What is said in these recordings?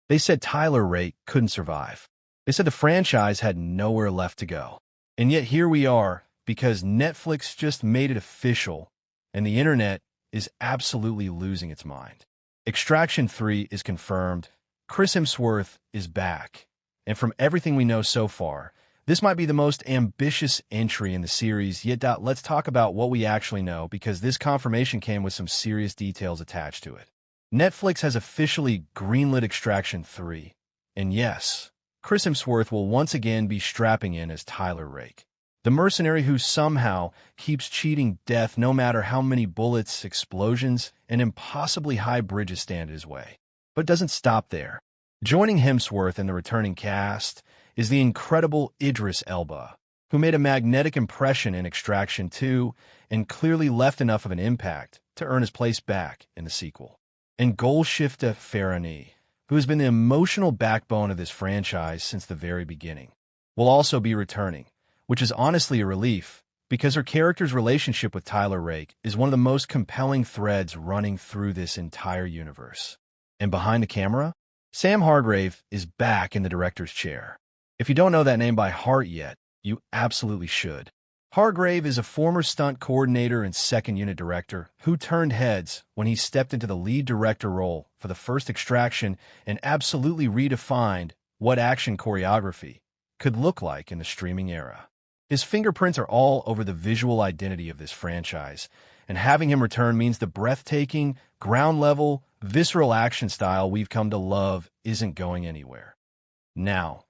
They said Tyler Rake couldn't survive. They said the franchise had nowhere left to go. And yet here we are, because Netflix just made it official, and the internet is absolutely losing its mind. Extraction 3 is confirmed. Chris Hemsworth is back. And from everything we know so far, this might be the most ambitious entry in the series, yet let's talk about what we actually know, because this confirmation came with some serious details attached to it. Netflix has officially greenlit Extraction 3. And yes, Chris Hemsworth will once again be strapping in as Tyler Rake, the mercenary who somehow keeps cheating death no matter how many bullets, explosions, and impossibly high bridges stand in his way. But doesn't stop there. Joining Hemsworth in the returning cast is the incredible Idris Elba, who made a magnetic impression in Extraction 2 and clearly left enough of an impact to earn his place back in the sequel. And Golshifteh Farahani, who has been the emotional backbone of this franchise since the very beginning, will also be returning, which is honestly a relief, because her character's relationship with Tyler Rake is one of the most compelling threads running through this entire universe. And behind the camera, Sam Hargrave is back in the director's chair. If you don't know that name by heart yet, you absolutely should. Hargrave is a former stunt coordinator and second-unit director who turned heads when he stepped into the lead director role for the first Extraction and absolutely redefined what action choreography could look like in the streaming era. His fingerprints are all over the visual identity of this franchise, and having him return means the breathtaking, ground-level, visceral action style we've come to love isn't going anywhere. Now,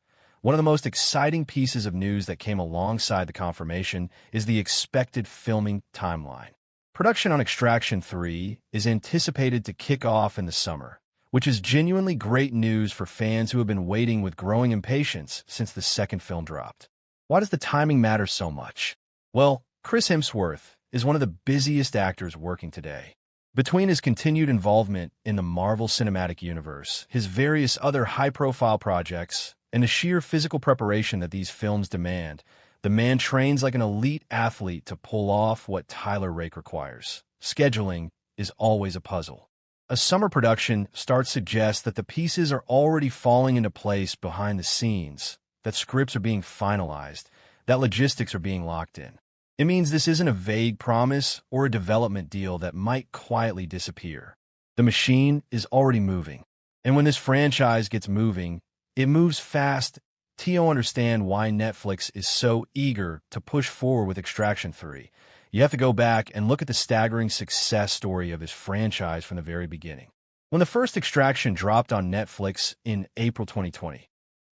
one of the most exciting pieces of news that came alongside the confirmation is the expected filming timeline. Production on Extraction 3 is anticipated to kick off in the summer, which is genuinely great news for fans who have been waiting with growing impatience since the second film dropped. Why does the timing matter so much? Well, Chris Hemsworth is one of the busiest actors working today. Between his continued involvement in the Marvel Cinematic Universe, his various other high-profile projects, and the sheer physical preparation that these films demand, the man trains like an elite athlete to pull off what Tyler Rake requires. Scheduling is always a puzzle. A summer production start suggests that the pieces are already falling into place behind the scenes, that scripts are being finalized, that logistics are being locked in. It means this isn't a vague promise or a development deal that might quietly disappear. The machine is already moving. And when this franchise gets moving, it moves fast. To understand why Netflix is so eager to push forward with Extraction 3, you have to go back and look at the staggering success story of this franchise from the very beginning. When the first Extraction dropped on Netflix in April 2020,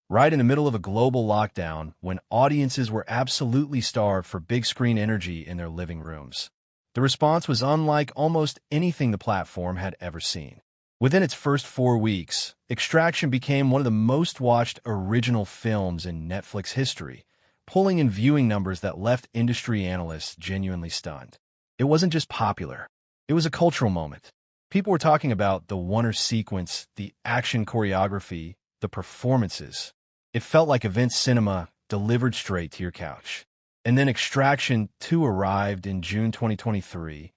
right in the middle of a global lockdown, when audiences were absolutely starved for big screen energy in their living rooms, the response was unlike almost anything the platform had ever seen. Within its first 4 weeks, Extraction became one of the most watched original films in Netflix history, pulling in viewing numbers that left industry analysts genuinely stunned. It wasn't just popular. It was a cultural moment. People were talking about the wonder sequence, the action choreography, the performances. It felt like event cinema delivered straight to your couch. And then Extraction 2 arrived in June 2023,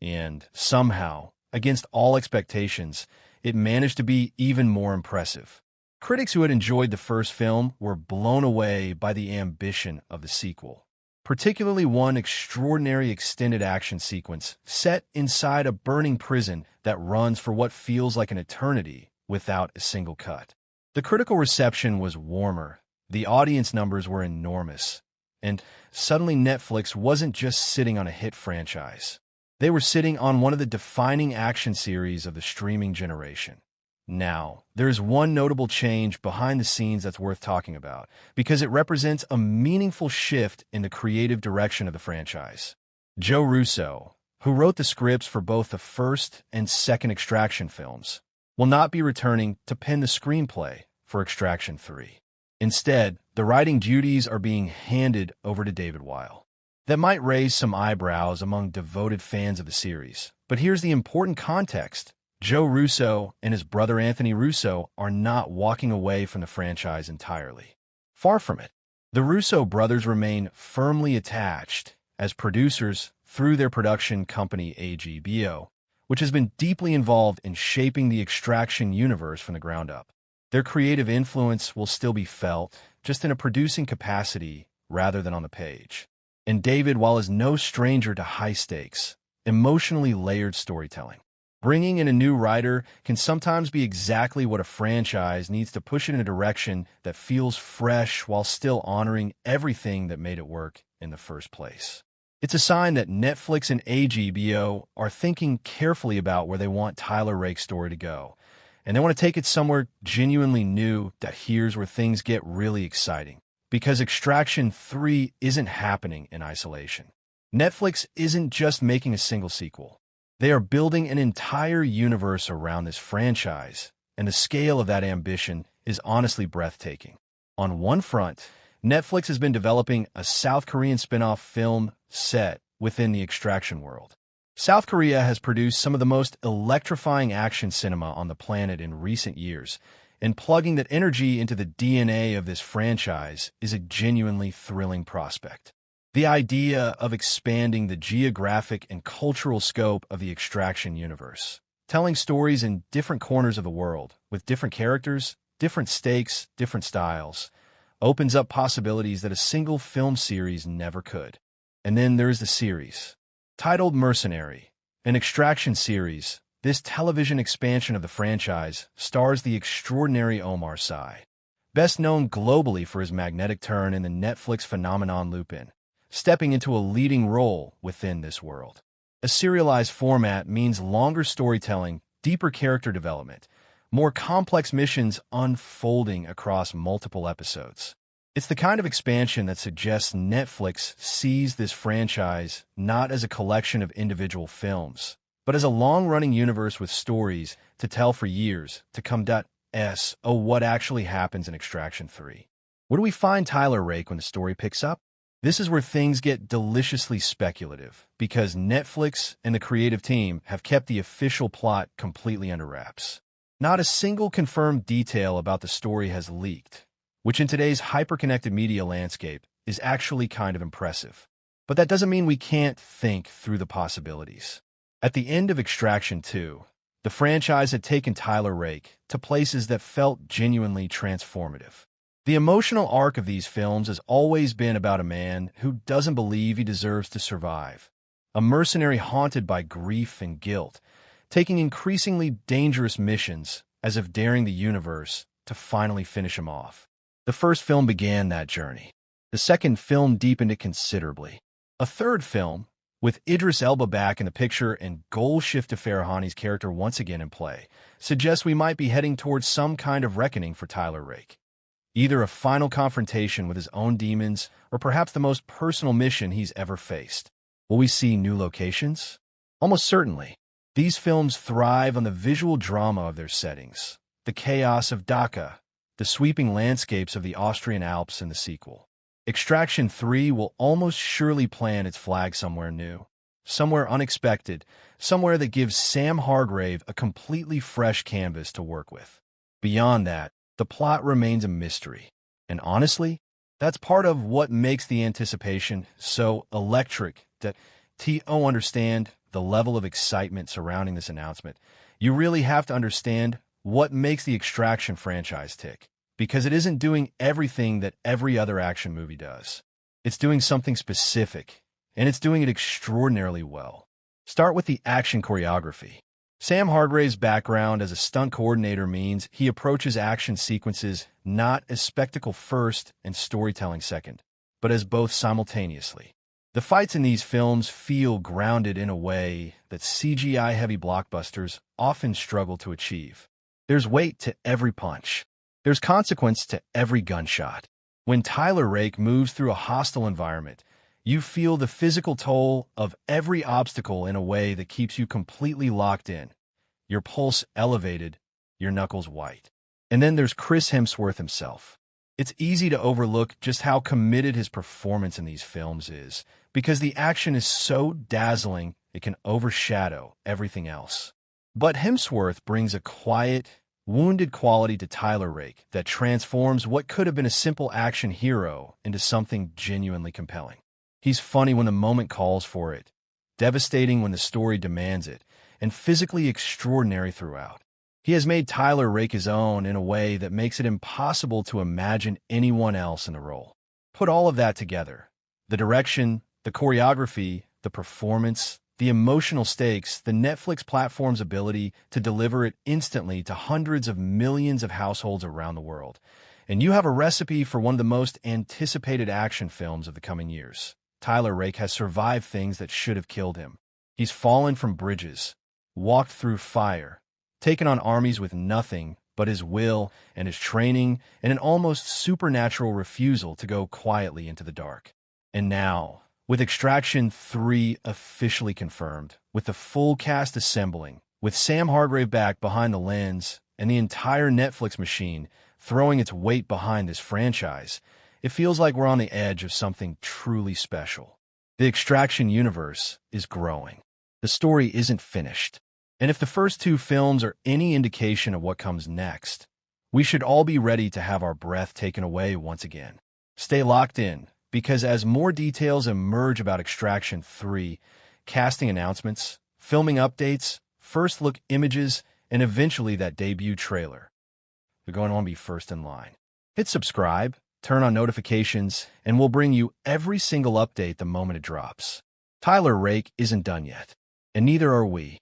and somehow, against all expectations, it managed to be even more impressive. Critics who had enjoyed the first film were blown away by the ambition of the sequel, particularly one extraordinary extended action sequence set inside a burning prison that runs for what feels like an eternity without a single cut. The critical reception was warmer, the audience numbers were enormous, and suddenly Netflix wasn't just sitting on a hit franchise. They were sitting on one of the defining action series of the streaming generation. Now, there's one notable change behind the scenes that's worth talking about, because it represents a meaningful shift in the creative direction of the franchise. Joe Russo, who wrote the scripts for both the first and second Extraction films, will not be returning to pen the screenplay for Extraction 3. Instead, the writing duties are being handed over to David Weil. That might raise some eyebrows among devoted fans of the series, but here's the important context. Joe Russo and his brother Anthony Russo are not walking away from the franchise entirely. Far from it. The Russo brothers remain firmly attached as producers through their production company AGBO, which has been deeply involved in shaping the Extraction universe from the ground up. Their creative influence will still be felt, just in a producing capacity rather than on the page. And David, while is no stranger to high-stakes, emotionally layered storytelling. Bringing in a new writer can sometimes be exactly what a franchise needs to push it in a direction that feels fresh while still honoring everything that made it work in the first place. It's a sign that Netflix and HBO are thinking carefully about where they want Tyler Rake's story to go, and they want to take it somewhere genuinely new. That here's where things get really exciting. Because Extraction 3 isn't happening in isolation. Netflix isn't just making a single sequel. They are building an entire universe around this franchise, and the scale of that ambition is honestly breathtaking. On one front, Netflix has been developing a South Korean spin-off film set within the Extraction world. South Korea has produced some of the most electrifying action cinema on the planet in recent years, and plugging that energy into the DNA of this franchise is a genuinely thrilling prospect. The idea of expanding the geographic and cultural scope of the Extraction universe, telling stories in different corners of the world, with different characters, different stakes, different styles, opens up possibilities that a single film series never could. And then there's the series. Titled Mercenary, an Extraction series, this television expansion of the franchise stars the extraordinary Omar Sy, best known globally for his magnetic turn in the Netflix phenomenon Lupin, stepping into a leading role within this world. A serialized format means longer storytelling, deeper character development, more complex missions unfolding across multiple episodes. It's the kind of expansion that suggests Netflix sees this franchise not as a collection of individual films, but as a long-running universe with stories to tell for years to come. What actually happens in Extraction 3? Where do we find Tyler Rake when the story picks up? This is where things get deliciously speculative, because Netflix and the creative team have kept the official plot completely under wraps. Not a single confirmed detail about the story has leaked, which in today's hyper-connected media landscape is actually kind of impressive. But that doesn't mean we can't think through the possibilities. At the end of Extraction 2, the franchise had taken Tyler Rake to places that felt genuinely transformative. The emotional arc of these films has always been about a man who doesn't believe he deserves to survive, a mercenary haunted by grief and guilt, taking increasingly dangerous missions as if daring the universe to finally finish him off. The first film began that journey. The second film deepened it considerably. A third film, with Idris Elba back in the picture and Golshifteh Farahani's character once again in play, suggests we might be heading towards some kind of reckoning for Tyler Rake. Either a final confrontation with his own demons, or perhaps the most personal mission he's ever faced. Will we see new locations? Almost certainly. These films thrive on the visual drama of their settings, the chaos of Dhaka, the sweeping landscapes of the Austrian Alps in the sequel. Extraction 3 will almost surely plant its flag somewhere new, somewhere unexpected, somewhere that gives Sam Hargrave a completely fresh canvas to work with. Beyond that, the plot remains a mystery. And honestly, that's part of what makes the anticipation so electric. That to understand the level of excitement surrounding this announcement, you really have to understand what makes the Extraction franchise tick. Because it isn't doing everything that every other action movie does. It's doing something specific, and it's doing it extraordinarily well. Start with the action choreography. Sam Hargrave's background as a stunt coordinator means he approaches action sequences not as spectacle first and storytelling second, but as both simultaneously. The fights in these films feel grounded in a way that CGI-heavy blockbusters often struggle to achieve. There's weight to every punch. There's consequence to every gunshot. When Tyler Rake moves through a hostile environment, you feel the physical toll of every obstacle in a way that keeps you completely locked in, your pulse elevated, your knuckles white. And then there's Chris Hemsworth himself. It's easy to overlook just how committed his performance in these films is, because the action is so dazzling it can overshadow everything else. But Hemsworth brings a quiet, wounded quality to Tyler Rake that transforms what could have been a simple action hero into something genuinely compelling. He's funny when the moment calls for it, devastating when the story demands it, and physically extraordinary throughout. He has made Tyler Rake his own in a way that makes it impossible to imagine anyone else in the role. Put all of that together, the direction, the choreography, the performance, the emotional stakes, the Netflix platform's ability to deliver it instantly to hundreds of millions of households around the world. And you have a recipe for one of the most anticipated action films of the coming years. Tyler Rake has survived things that should have killed him. He's fallen from bridges, walked through fire, taken on armies with nothing but his will and his training and an almost supernatural refusal to go quietly into the dark. And now, with Extraction 3 officially confirmed, with the full cast assembling, with Sam Hargrave back behind the lens, and the entire Netflix machine throwing its weight behind this franchise, it feels like we're on the edge of something truly special. The Extraction universe is growing. The story isn't finished. And if the first two films are any indication of what comes next, we should all be ready to have our breath taken away once again. Stay locked in, because as more details emerge about Extraction 3, casting announcements, filming updates, first-look images, and eventually that debut trailer, you're going to want to be first in line. Hit subscribe, turn on notifications, and we'll bring you every single update the moment it drops. Tyler Rake isn't done yet, and neither are we.